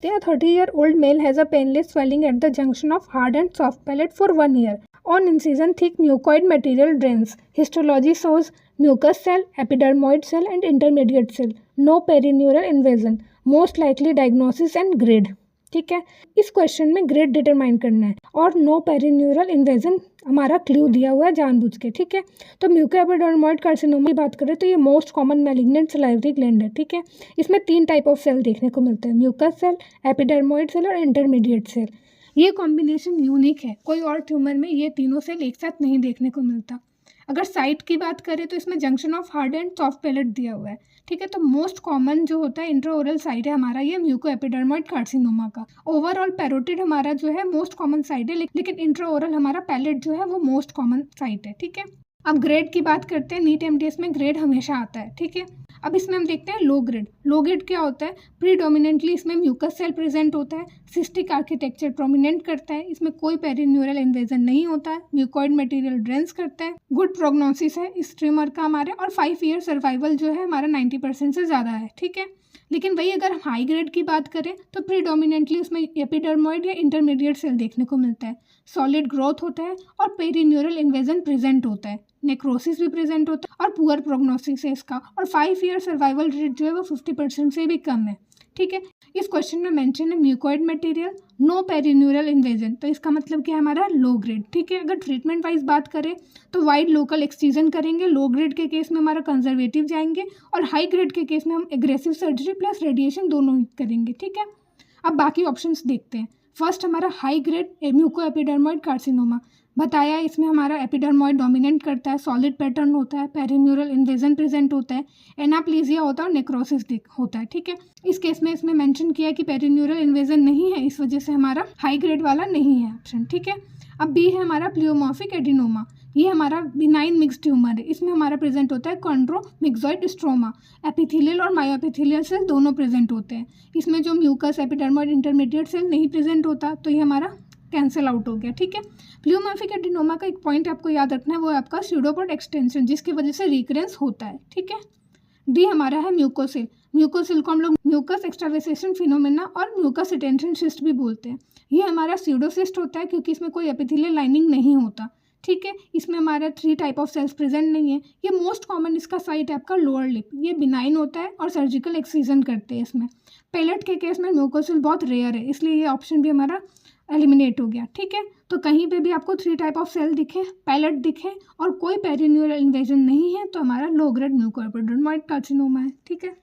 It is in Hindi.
A 30-year-old male has a painless swelling at the junction of hard and soft palate for 1 year. On incision, thick mucoid material drains. Histology shows mucus cell, epidermoid cell and intermediate cell. No perineural invasion. Most likely diagnosis and grade. ठीक है, इस क्वेश्चन में ग्रेड डिटरमाइन करना है और नो पेरिन्यूरल इन्वेजन हमारा क्लू दिया हुआ है जानबूझ के। ठीक है, तो म्यूकोएपिडर्मोइड कार्सिनोमा की बात करें तो ये most common malignant salivary gland है। ठीक है, इसमें 3 टाइप ऑफ सेल देखने को मिलते हैं, म्यूकस सेल, एपिडर्मोइड सेल और इंटरमीडिएट सेल। ये कॉम्बिनेशन यूनिक है, कोई और ट्यूमर में ये तीनों सेल एक साथ नहीं देखने को मिलता। अगर साइट की बात करें तो इसमें junction of hard and soft palate दिया हुआ है। ठीक है, तो मोस्ट कॉमन जो होता है इंट्राओरल साइट है हमारा ये म्यूकोएपिडर्मोइड कार्सिनोमा का। ओवरऑल पैरोटिड हमारा जो है मोस्ट कॉमन साइट है, लेकिन इंट्राओरल हमारा पैलेट जो है वो मोस्ट कॉमन साइट है। ठीक है, अब ग्रेड की बात करते हैं। नीट एमडीएस में ग्रेड हमेशा आता है। ठीक है, अब इसमें हम देखते हैं लो ग्रेड। लो ग्रेड क्या होता है? प्रीडोमिनेंटली इसमें म्यूकस सेल प्रेजेंट होता है, सिस्टिक आर्किटेक्चर प्रोमिनेंट करता है, इसमें कोई पेरिन्यूरल इन्वेजन नहीं होता है, म्यूकॉइड मटेरियल ड्रेंस करता है, गुड प्रोग्नोसिस है इस ट्यूमर का हमारे, और 5 ईयर सर्वाइवल जो है हमारा 90% से ज़्यादा है। ठीक है, लेकिन वही अगर हम हाई ग्रेड की बात करें तो प्रीडोमिनेंटली उसमें एपिडर्मोइड या इंटरमीडिएट सेल देखने को मिलता है, सॉलिड ग्रोथ होता है और पेरिन्यूरल इन्वेजन प्रेजेंट होता है, नेक्रोसिस भी प्रेजेंट होता है और पुअर प्रोग्नोसिस है इसका, और 5 ईयर सर्वाइवल रेट जो है वो 50% से भी कम है। ठीक है, इस क्वेश्चन में मेंशन है mucoid material, no perineural invasion, तो इसका मतलब क्या है हमारा लो ग्रेड। ठीक है, अगर ट्रीटमेंट वाइज बात करें तो वाइड लोकल एक्ससीजन करेंगे, लो ग्रेड के केस में हमारा कंजर्वेटिव जाएंगे, और हाई ग्रेड के केस में हम एग्रेसिव सर्जरी प्लस रेडिएशन दोनों ही करेंगे। ठीक है, अब बाकी ऑप्शंस देखते हैं। फर्स्ट हमारा हाई ग्रेड म्यूकोएपिडर्मोइड कार्सिनोमा बताया, इसमें हमारा एपिडर्मोइड डोमिनेंट करता है, सॉलिड पैटर्न होता है, पेरिन्यूरल इन्वेजन प्रेजेंट होता है, एनाप्लीजिया होता है और नेक्रोसिस होता है। ठीक है, इस केस में इसमें मेंशन किया कि पेरिन्यूरल इन्वेजन नहीं है, इस वजह से हमारा हाई ग्रेड वाला नहीं है ऑप्शन। ठीक है, अब बी है हमारा प्लियोमॉर्फिक एडिनोमा। ये हमारा बिनाइन मिक्स ट्यूमर है, इसमें हमारा प्रेजेंट होता है कॉन्ड्रोमिक्सॉइड स्ट्रोमा, एपिथेलियल और मायोएपिथेलियल सेल दोनों प्रेजेंट होते हैं। इसमें जो म्यूकस एपिडर्मोइड इंटरमीडिएट सेल नहीं प्रेजेंट होता, तो ये हमारा कैंसिल आउट हो गया। ठीक है, प्लियोमॉर्फिक एडिनोमा का एक पॉइंट आपको याद रखना है, वो है आपका स्यूडोपोड एक्सटेंशन, जिसकी वजह से रिकरेंस होता है। ठीक है, डी हमारा है म्यूकोसिल। म्यूकोसिल को हम लोग म्यूकस एक्सट्रावेसेशन फिनोमेना और म्यूकस रिटेंशन सिस्ट भी बोलते हैं। ये हमारा स्यूडोसिस्ट होता है क्योंकि इसमें कोई एपिथेलियल लाइनिंग नहीं होता। ठीक है, इसमें हमारा 3 टाइप ऑफ सेल्स प्रेजेंट नहीं है। ये मोस्ट कॉमन इसका साइट है आपका लोअर लिप, ये बिनाइन होता है और सर्जिकल एक्सीजन करते हैं इसमें। पैलेट के केस में म्यूकोसिल बहुत रेयर है, इसलिए ये ऑप्शन भी हमारा एलिमिनेट हो गया। ठीक है, तो कहीं पे भी आपको 3 टाइप ऑफ सेल दिखे, पैलेट दिखे और कोई पेरिन्यूरल इन्वेजन नहीं है, तो हमारा लो ग्रेड म्यूकोएपिडर्मोइड कार्सिनोमा है। ठीक है।